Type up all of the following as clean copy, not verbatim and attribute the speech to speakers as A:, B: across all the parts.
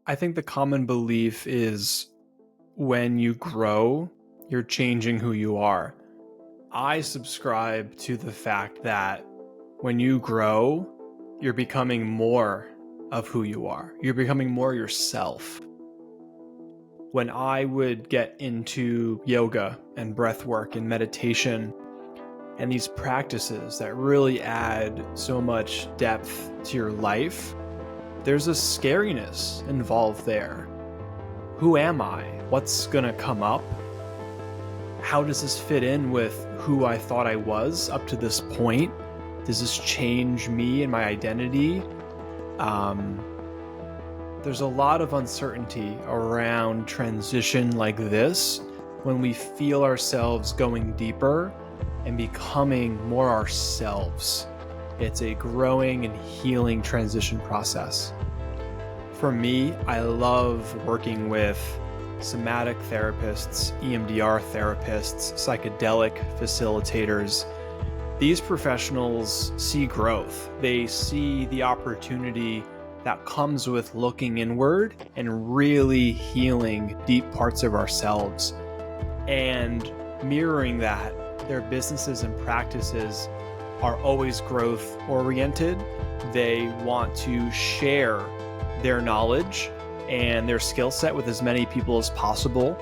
A: I think the common belief is when you grow, you're changing who you are. I subscribe to the fact that when you grow, you're becoming more of who you are. You're becoming more yourself. When I would get into yoga and breath work and meditation and these practices that really add so much depth to your life, there's a scariness involved there. Who am I? What's gonna come up? How does this fit in with who I thought I was up to this point? Does this change me and my identity? There's a lot of uncertainty around transition like this when we feel ourselves going deeper and becoming more ourselves. It's a growing and healing transition process. For me, I love working with somatic therapists, EMDR therapists, psychedelic facilitators. These professionals see growth. They see the opportunity that comes with looking inward and really healing deep parts of ourselves. And mirroring that, their businesses and practices are always growth oriented. They want to share their knowledge and their skill set with as many people as possible.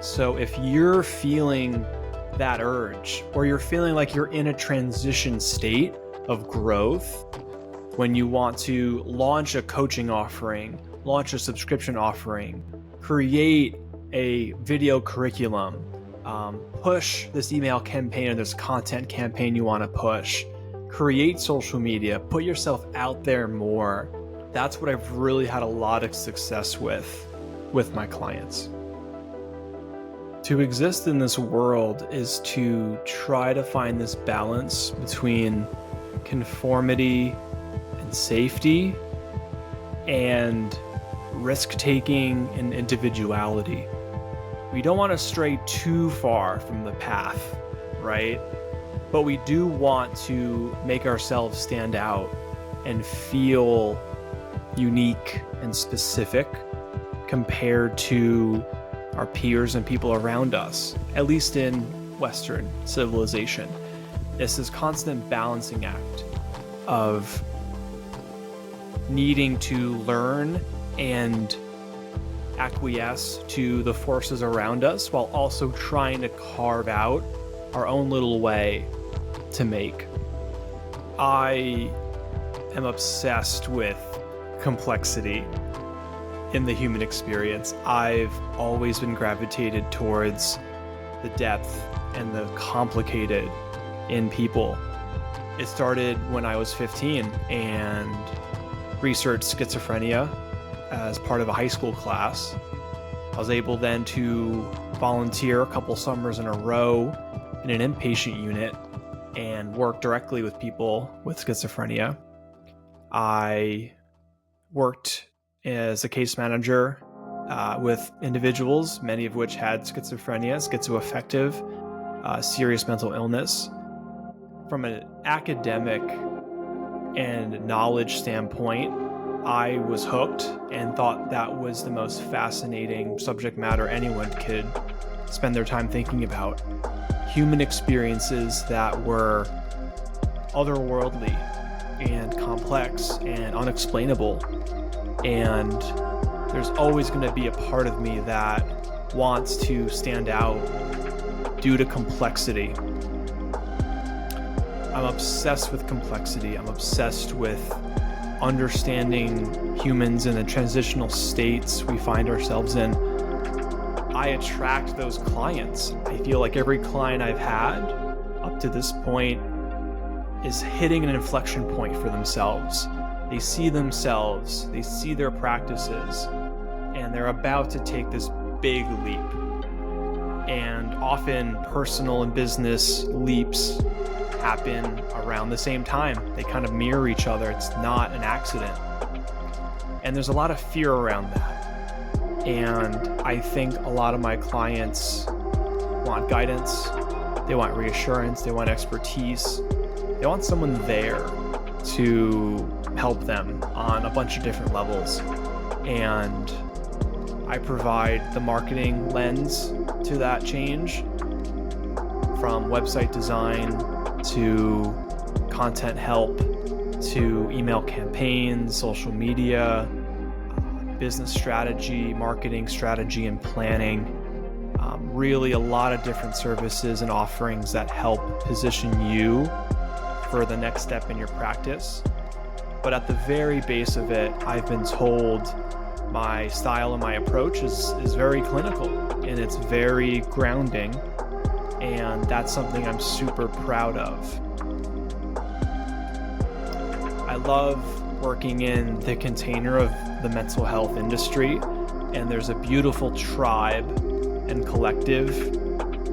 A: So if you're feeling that urge, or you're feeling like you're in a transition state of growth, when you want to launch a coaching offering, launch a subscription offering, create a video curriculum, push this email campaign or this content campaign you want to push, create social media, put yourself out there more. That's what I've really had a lot of success with my clients. To exist in this world is to try to find this balance between conformity and safety and risk-taking and individuality. We don't want to stray too far from the path, right? But we do want to make ourselves stand out and feel unique and specific compared to our peers and people around us, at least in Western civilization. This is constant balancing act of needing to learn and acquiesce to the forces around us while also trying to carve out our own little way to make. I am obsessed with complexity in the human experience. I've always been gravitated towards the depth and the complicated in people. It started when I was 15 and researched schizophrenia as part of a high school class. I was able then to volunteer a couple summers in a row in an inpatient unit and work directly with people with schizophrenia. I worked as a case manager with individuals, many of which had schizophrenia, schizoaffective, serious mental illness. From an academic and knowledge standpoint, I was hooked and thought that was the most fascinating subject matter anyone could spend their time thinking about. Human experiences that were otherworldly and complex and unexplainable. And there's always going to be a part of me that wants to stand out due to complexity. I'm obsessed with complexity. I'm obsessed with understanding humans in the transitional states we find ourselves in. I attract those clients. I feel like every client I've had up to this point is hitting an inflection point for themselves. They see themselves, they see their practices, and they're about to take this big leap. And often personal and business leaps happen around the same time. They kind of mirror each other. It's not an accident. And there's a lot of fear around that. And I think a lot of my clients want guidance, they want reassurance, they want expertise, they want someone there to help them on a bunch of different levels. And I provide the marketing lens to that change, from website design to content help to email campaigns, social media, business strategy, marketing strategy, and planning. Really a lot of different services and offerings that help position you for the next step in your practice. But at the very base of it, I've been told my style and my approach is very clinical, and it's very grounding, and that's something I'm super proud of. I love working in the container of the mental health industry, and there's a beautiful tribe and collective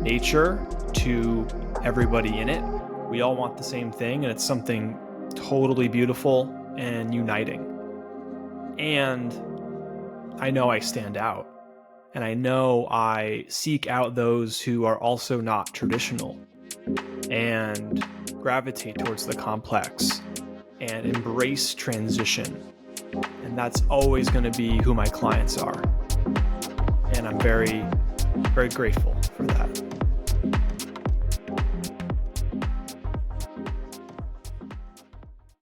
A: nature to everybody in it. We all want the same thing, and it's something totally beautiful and uniting. And I know I stand out, and I know I seek out those who are also not traditional and gravitate towards the complex and embrace transition. And that's always going to be who my clients are. And I'm very, very grateful for that.